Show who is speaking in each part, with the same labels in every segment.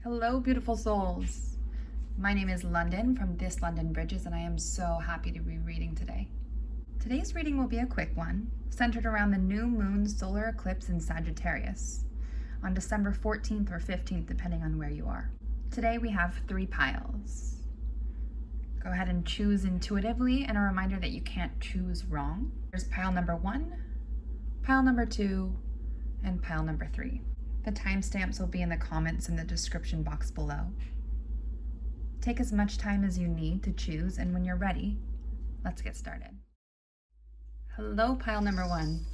Speaker 1: Hello, beautiful souls. My name is London from thislondonbridges, and I am so happy to be reading today. Today's reading will be a quick one, centered around the new Moon Solar Eclipse in Sagittarius on December 14th or 15th, depending on where you are. Today we have 3 piles. Go ahead and choose intuitively, and a reminder that you can't choose wrong. There's pile number 1, pile number 2, and pile number 3. The timestamps will be in the comments in the description box below. Take as much time as you need to choose, and when you're ready, let's get started. Hello, pile number 1.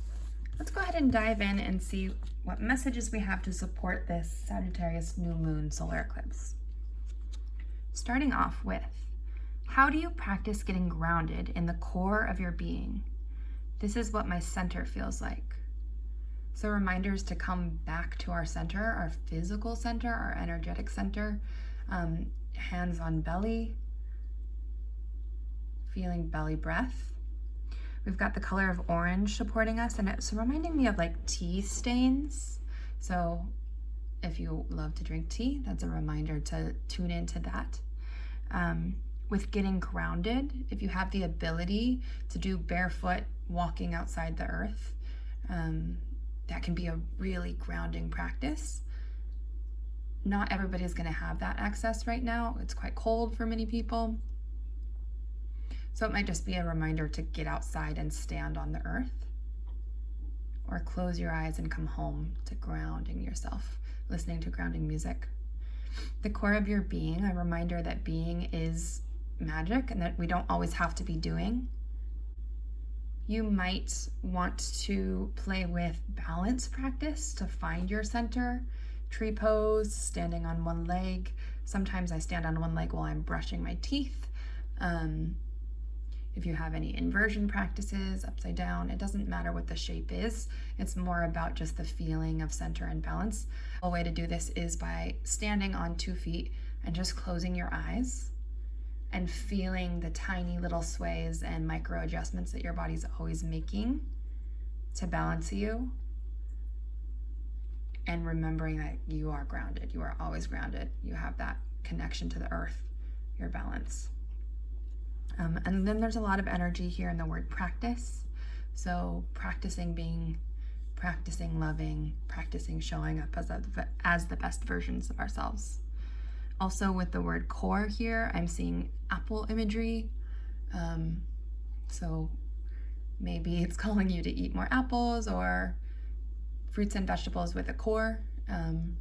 Speaker 1: Let's go ahead and dive in and see what messages we have to support this Sagittarius new moon solar eclipse. Starting off with, how do you practice getting grounded in the core of your being? This is what my center feels like. So reminders to come back to our center, our physical center, our energetic center, hands on belly, feeling belly breath. We've got the color of orange supporting us, and it's reminding me of like tea stains. So if you love to drink tea, that's a reminder to tune into that. With getting grounded, if you have the ability to do barefoot walking outside the earth, that can be a really grounding practice. Not everybody's going to have that access right now. It's quite cold for many people. So it might just be a reminder to get outside and stand on the earth, or close your eyes and come home to grounding yourself, listening to grounding music. The core of your being, a reminder that being is magic and that we don't always have to be doing. You might want to play with balance practice to find your center, tree pose, standing on one leg. Sometimes I stand on one leg while I'm brushing my teeth. If you have any inversion practices, upside down, it doesn't matter what the shape is. It's more about just the feeling of center and balance. A way to do this is by standing on 2 feet and just closing your eyes and feeling the tiny little sways and micro adjustments that your body's always making to balance you. And remembering that you are grounded. You are always grounded. You have that connection to the earth, your balance. And then there's a lot of energy here in the word practice. So practicing being, practicing loving, practicing showing up as the best versions of ourselves. Also with the word core here, I'm seeing apple imagery. So maybe it's calling you to eat more apples or fruits and vegetables with a core, and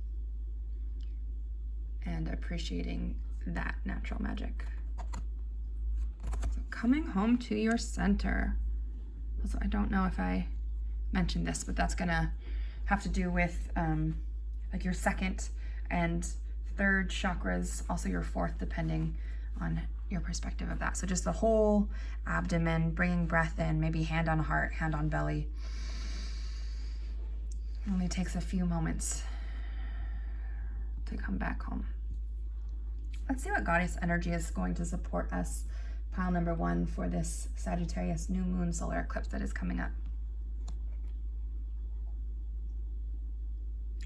Speaker 1: appreciating that natural magic. So coming home to your center. Also, I don't know if I mentioned this, but that's gonna have to do with like your second and third chakras, also your fourth, depending on your perspective of that. So just the whole abdomen, bringing breath in, maybe hand on heart, hand on belly. It only takes a few moments to come back home. Let's see what goddess energy is going to support us, pile number 1, for this Sagittarius new moon solar eclipse that is coming up.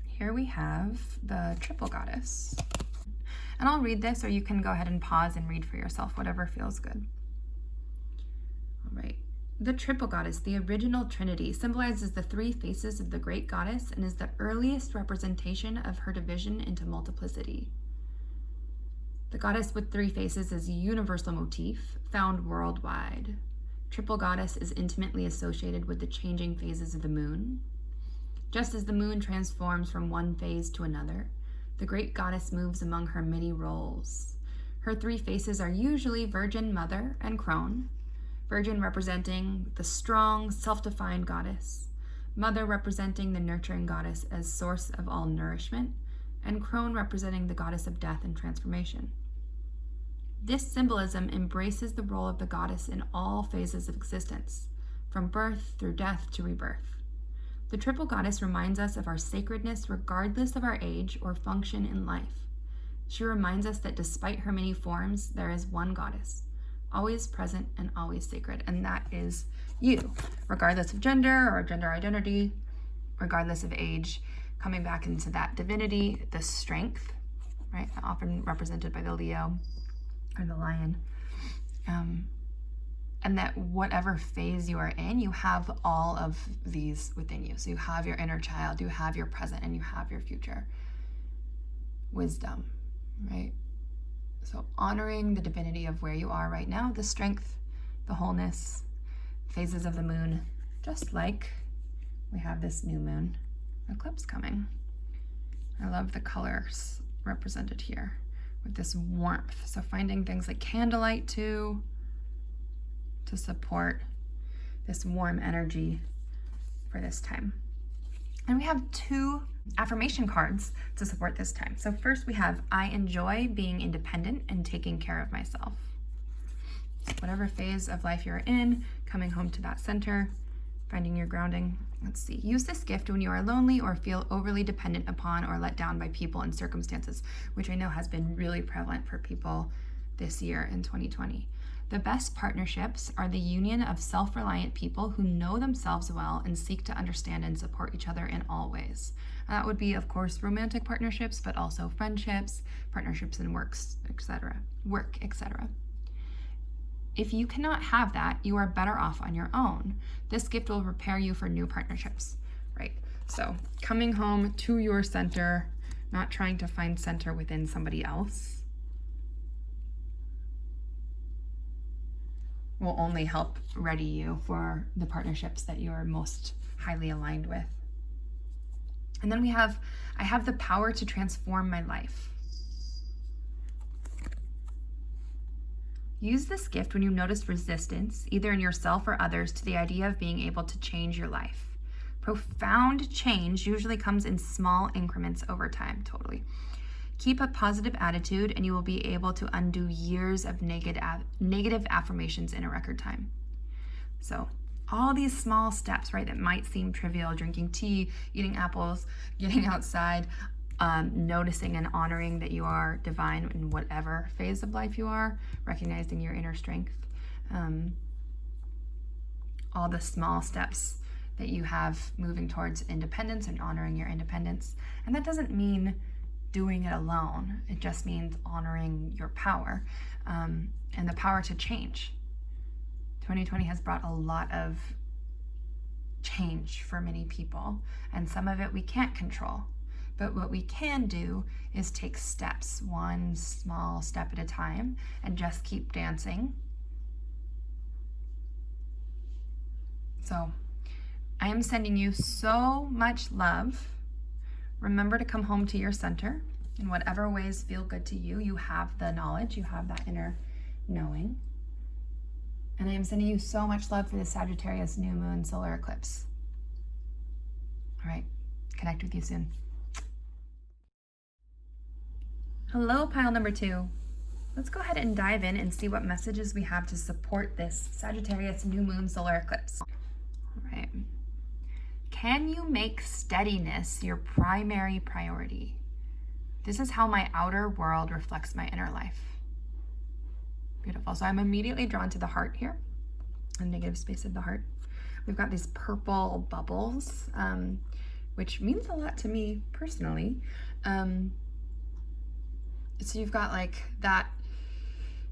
Speaker 1: Here we have the triple goddess. And I'll read this, or you can go ahead and pause and read for yourself, whatever feels good. All right. The triple goddess, the original trinity, symbolizes the 3 faces of the great goddess and is the earliest representation of her division into multiplicity. The goddess with 3 faces is a universal motif found worldwide. Triple goddess is intimately associated with the changing phases of the moon. Just as the moon transforms from one phase to another, the great goddess moves among her many roles. Her 3 faces are usually Virgin, Mother, and Crone. Virgin representing the strong, self-defined goddess, Mother representing the nurturing goddess as source of all nourishment, and Crone representing the goddess of death and transformation. This symbolism embraces the role of the goddess in all phases of existence, from birth through death to rebirth. The triple goddess reminds us of our sacredness regardless of our age or function in life. She reminds us that despite her many forms, there is one goddess, always present and always sacred, and that is you, regardless of gender or gender identity, regardless of age, coming back into that divinity, the strength, right? Often represented by the Leo or the lion. And that whatever phase you are in, you have all of these within you. So you have your inner child, you have your present, and you have your future. Wisdom, right? So honoring the divinity of where you are right now, the strength, the wholeness, phases of the moon, just like we have this new moon eclipse coming. I love the colors represented here with this warmth. So finding things like candlelight too, to support this warm energy for this time. And we have 2 affirmation cards to support this time. So first we have, I enjoy being independent and taking care of myself. Whatever phase of life you're in, coming home to that center, finding your grounding. Let's see. Use this gift when you are lonely or feel overly dependent upon or let down by people and circumstances, which I know has been really prevalent for people this year in 2020. The best partnerships are the union of self-reliant people who know themselves well and seek to understand and support each other in all ways. And that would be, of course, romantic partnerships, but also friendships, partnerships in work, etc. If you cannot have that, you are better off on your own. This gift will prepare you for new partnerships, right? So coming home to your center, not trying to find center within somebody else, will only help ready you for the partnerships that you are most highly aligned with. And then I have the power to transform my life. Use this gift when you notice resistance, either in yourself or others, to the idea of being able to change your life. Profound change usually comes in small increments over time, totally. Keep a positive attitude and you will be able to undo years of negative affirmations in a record time. So all these small steps, right, that might seem trivial, drinking tea, eating apples, getting outside, noticing and honoring that you are divine in whatever phase of life you are, recognizing your inner strength, all the small steps that you have moving towards independence and honoring your independence. And that doesn't mean doing it alone. It just means honoring your power and the power to change. 2020 has brought a lot of change for many people, and some of it we can't control. But what we can do is take steps, one small step at a time, and just keep dancing. So I am sending you so much love. Remember to come home to your center in whatever ways feel good to you. You have the knowledge, you have that inner knowing. And I am sending you so much love for the Sagittarius new moon solar eclipse. All right, connect with you soon. Hello, pile number 2. Let's go ahead and dive in and see what messages we have to support this Sagittarius new moon solar eclipse. All right. Can you make steadiness your primary priority? This is how my outer world reflects my inner life. Beautiful. So I'm immediately drawn to the heart here, the negative space of the heart. We've got these purple bubbles, which means a lot to me personally. So you've got like that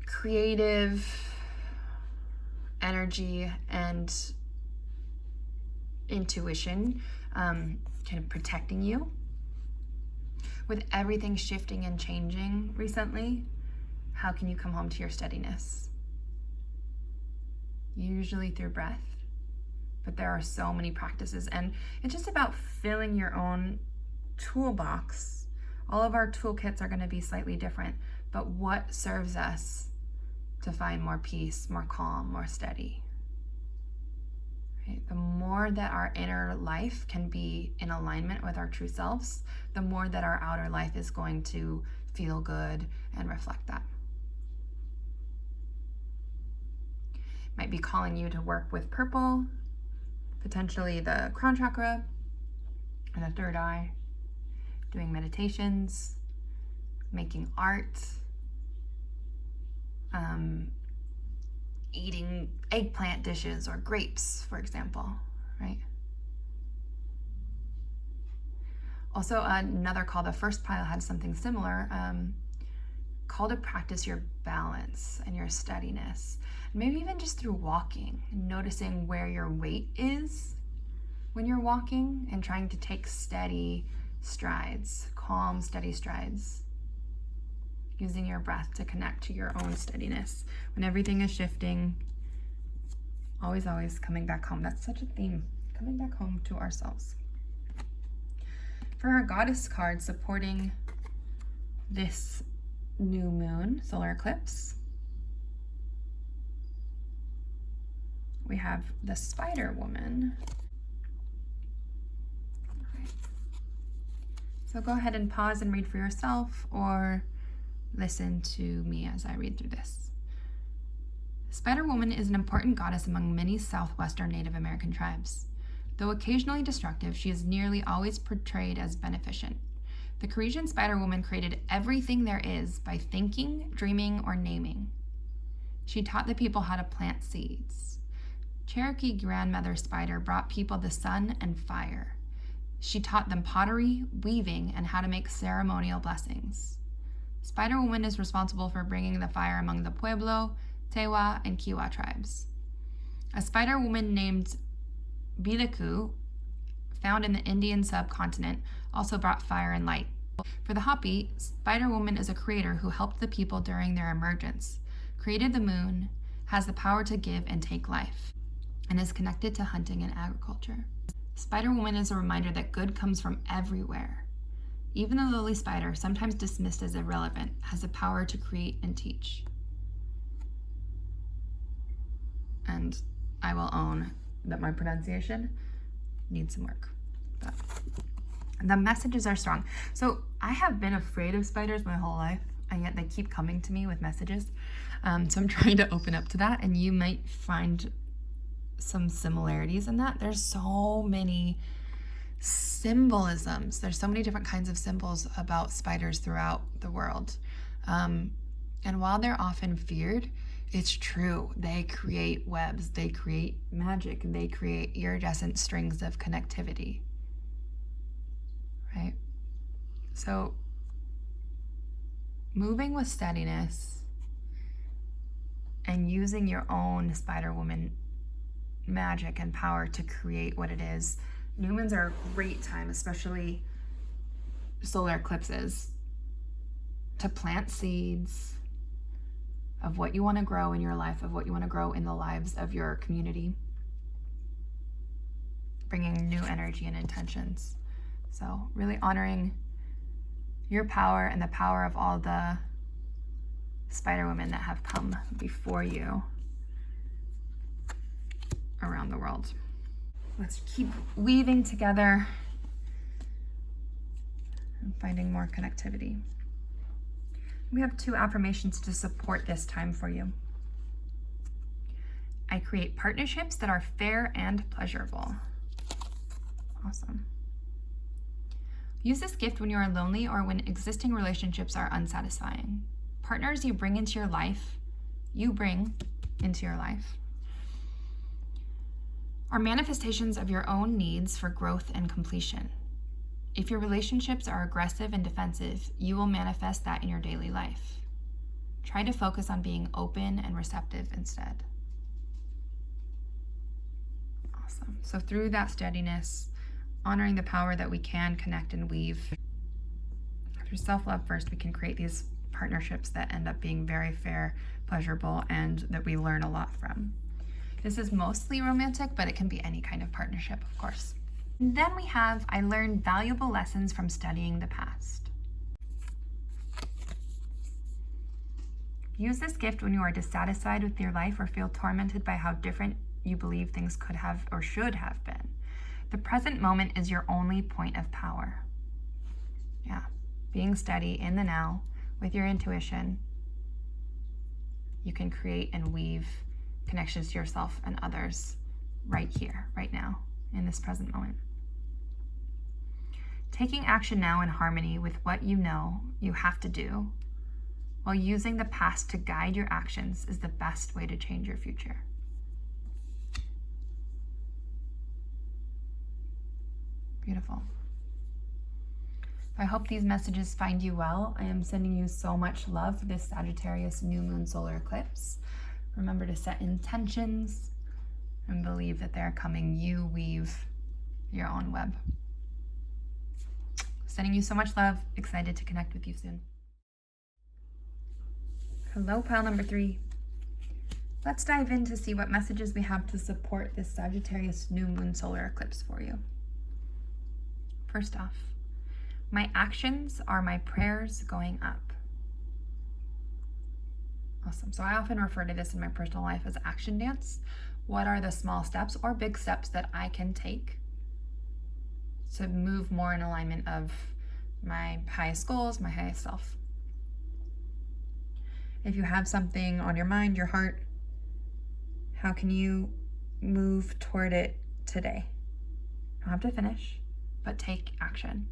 Speaker 1: creative energy and intuition kind of protecting you. With everything shifting and changing recently, how can you come home to your steadiness? Usually through breath, but there are so many practices, and it's just about filling your own toolbox. All of our toolkits are going to be slightly different, but what serves us to find more peace, more calm, more steady? Right? The more that our inner life can be in alignment with our true selves, the more that our outer life is going to feel good and reflect that. Might be calling you to work with purple, potentially the crown chakra and the third eye, doing meditations, making art, eating eggplant dishes or grapes, for example, right? Also, another call, the first pile had something similar, call to practice your balance and your steadiness. Maybe even just through walking, noticing where your weight is when you're walking and trying to take steady strides, calm, steady strides. Using your breath to connect to your own steadiness. When everything is shifting, always, always coming back home. That's such a theme, coming back home to ourselves. For our goddess card supporting this new moon solar eclipse, we have the Spider Woman. Okay. So go ahead and pause and read for yourself, or listen to me as I read through this. Spider Woman is an important goddess among many southwestern Native American tribes. Though occasionally destructive, she is nearly always portrayed as beneficent. The Cretan Spider Woman created everything there is by thinking, dreaming, or naming. She taught the people how to plant seeds. Cherokee grandmother Spider brought people the sun and fire. She taught them pottery, weaving, and how to make ceremonial blessings. Spider Woman is responsible for bringing the fire among the Pueblo, Tewa, and Kiowa tribes. A Spider Woman named Biliku, found in the Indian subcontinent, also brought fire and light. For the Hopi, Spider Woman is a creator who helped the people during their emergence, created the moon, has the power to give and take life, and is connected to hunting and agriculture. Spider Woman is a reminder that good comes from everywhere. Even the lily spider, sometimes dismissed as irrelevant, has the power to create and teach. And I will own that my pronunciation needs some work. But the messages are strong. So I have been afraid of spiders my whole life, and yet they keep coming to me with messages. So I'm trying to open up to that, and you might find some similarities in that. There's so many symbolisms. There's so many different kinds of symbols about spiders throughout the world. And while they're often feared, it's true. They create webs, they create magic, they create iridescent strings of connectivity, right? So moving with steadiness and using your own Spider Woman magic and power to create what it is. New moons are a great time, especially solar eclipses, to plant seeds of what you want to grow in your life, of what you want to grow in the lives of your community, bringing new energy and intentions. So really honoring your power and the power of all the Spider Women that have come before you around the world. Let's keep weaving together and finding more connectivity. We have 2 affirmations to support this time for you. I create partnerships that are fair and pleasurable. Awesome. Use this gift when you are lonely or when existing relationships are unsatisfying. Partners you bring into your life, are manifestations of your own needs for growth and completion. If your relationships are aggressive and defensive, you will manifest that in your daily life. Try to focus on being open and receptive instead. Awesome. So through that steadiness, honoring the power that we can connect and weave, through self-love first, we can create these partnerships that end up being very fair, pleasurable, and that we learn a lot from. This is mostly romantic, but it can be any kind of partnership, of course. And then we have, I learned valuable lessons from studying the past. Use this gift when you are dissatisfied with your life or feel tormented by how different you believe things could have or should have been. The present moment is your only point of power. Yeah, being steady in the now with your intuition, you can create and weave connections to yourself and others right here, right now, in this present moment. Taking action now in harmony with what you know you have to do, while using the past to guide your actions, is the best way to change your future. Beautiful. I hope these messages find you well. I am sending you so much love for this Sagittarius new moon solar eclipse. Remember to set intentions and believe that they're coming. You weave your own web. Sending you so much love. Excited to connect with you soon. Hello, pile number 3. Let's dive in to see what messages we have to support this Sagittarius new moon solar eclipse for you. First off, my actions are my prayers going up. Awesome. So I often refer to this in my personal life as action dance. What are the small steps or big steps that I can take to move more in alignment of my highest goals, my highest self? If you have something on your mind, your heart, how can you move toward it today? You don't have to finish, but take action.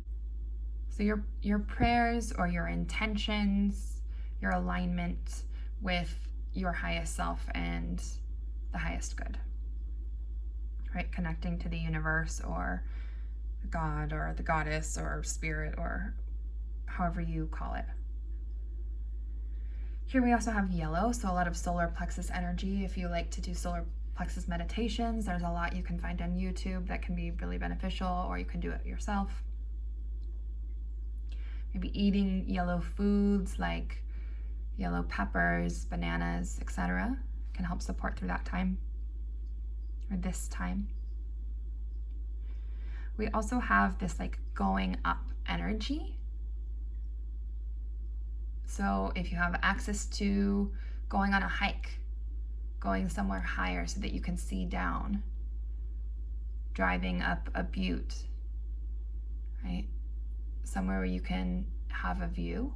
Speaker 1: So your prayers or your intentions, your alignment with your highest self and the highest good, right? Connecting to the universe or God or the goddess or spirit or however you call it. Here we also have yellow, so a lot of solar plexus energy. If you like to do solar plexus meditations, there's a lot you can find on YouTube that can be really beneficial, or you can do it yourself. Maybe eating yellow foods like yellow peppers, bananas, etc. can help support through that time, or this time. We also have this like going up energy. So if you have access to going on a hike, going somewhere higher so that you can see down, driving up a butte, right? Somewhere where you can have a view,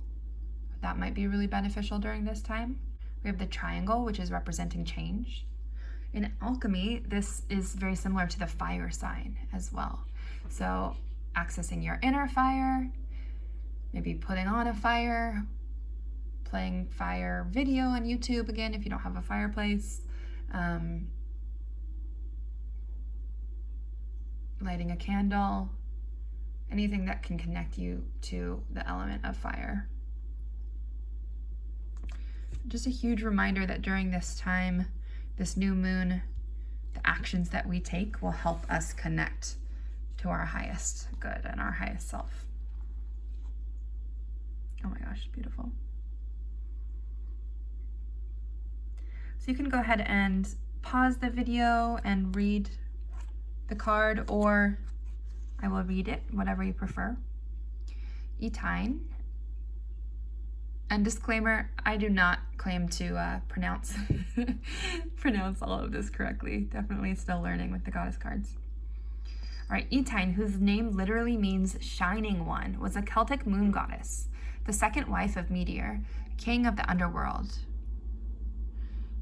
Speaker 1: that might be really beneficial during this time. We have the triangle, which is representing change. In alchemy, this is very similar to the fire sign as well. So accessing your inner fire, maybe putting on a fire, playing fire video on YouTube again if you don't have a fireplace, lighting a candle, anything that can connect you to the element of fire. Just a huge reminder that during this time, this new moon, the actions that we take will help us connect to our highest good and our highest self. Oh my gosh, beautiful. So you can go ahead and pause the video and read the card, or I will read it, whatever you prefer. Etine. And disclaimer, I do not claim to pronounce all of this correctly. Definitely still learning with the goddess cards. All right, Etine, whose name literally means shining one, was a Celtic moon goddess, the second wife of Meteor, king of the underworld.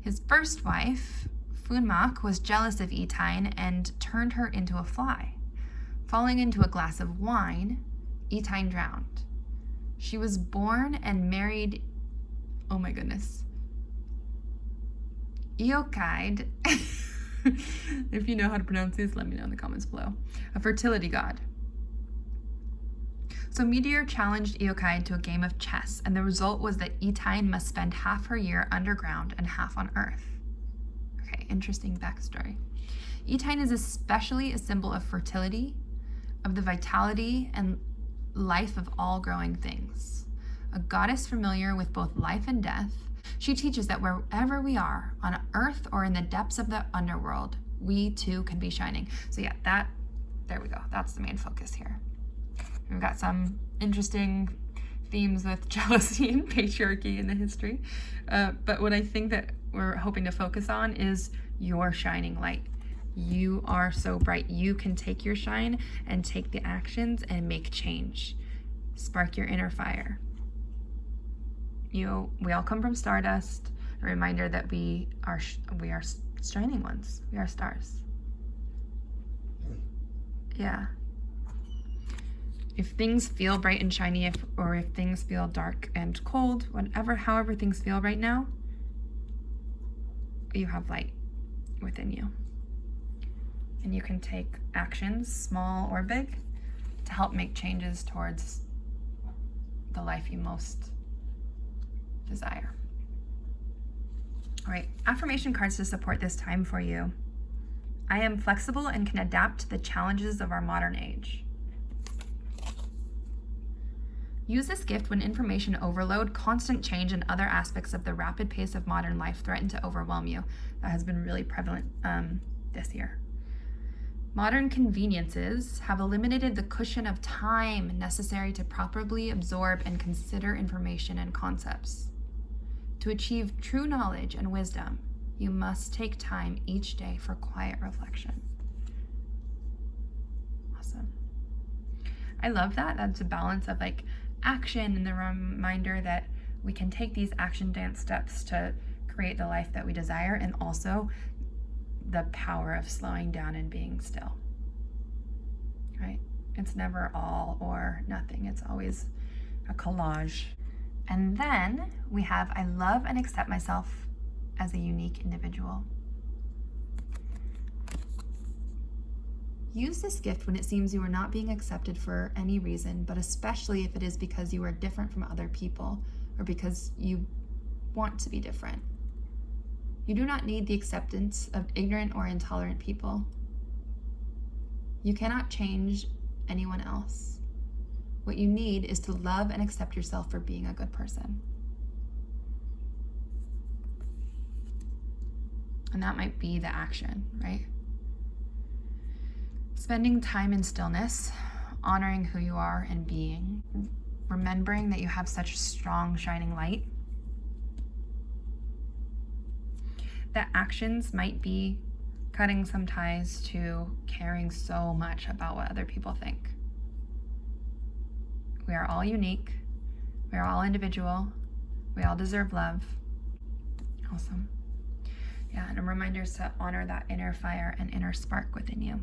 Speaker 1: His first wife, Funmak, was jealous of Etine and turned her into a fly. Falling into a glass of wine, Etine drowned. She was born and married, oh my goodness, Eochaid. If you know how to pronounce this, let me know in the comments below. A fertility god. So Meteor challenged Eochaid to a game of chess, and the result was that Etine must spend half her year underground and half on Earth. Okay, interesting backstory. Etine is especially a symbol of fertility, of the vitality and life of all growing things. A goddess familiar with both life and death, she teaches that wherever we are, on Earth or in the depths of the underworld, we too can be shining. So yeah, there we go. That's the main focus here. We've got some interesting themes with jealousy and patriarchy in the history. But what I think that we're hoping to focus on is your shining light. You are so bright. You can take your shine and take the actions and make change. Spark your inner fire. We all come from stardust. A reminder that we are shining ones. We are stars. Yeah. If things feel bright and shiny, or if things feel dark and cold, however things feel right now, you have light within you. And you can take actions, small or big, to help make changes towards the life you most desire. All right, affirmation cards to support this time for you. I am flexible and can adapt to the challenges of our modern age. Use this gift when information overload, constant change, and other aspects of the rapid pace of modern life threaten to overwhelm you. That has been really prevalent this year. Modern conveniences have eliminated the cushion of time necessary to properly absorb and consider information and concepts. To achieve true knowledge and wisdom, you must take time each day for quiet reflection. Awesome. I love that. That's a balance of like action and the reminder that we can take these action dance steps to create the life that we desire, and also the power of slowing down and being still, right? It's never all or nothing. It's always a collage. And then we have, I love and accept myself as a unique individual. Use this gift when it seems you are not being accepted for any reason, but especially if it is because you are different from other people or because you want to be different. You do not need the acceptance of ignorant or intolerant people. You cannot change anyone else. What you need is to love and accept yourself for being a good person. And that might be the action, right? Spending time in stillness, honoring who you are and being, remembering that you have such a strong, shining light. That actions might be cutting some ties to caring so much about what other people think. We are all unique. We are all individual. We all deserve love. Awesome. Yeah, and a reminder to honor that inner fire and inner spark within you.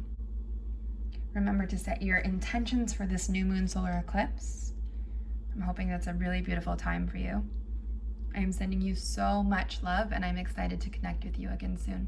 Speaker 1: Remember to set your intentions for this new moon solar eclipse. I'm hoping that's a really beautiful time for you. I am sending you so much love, and I'm excited to connect with you again soon.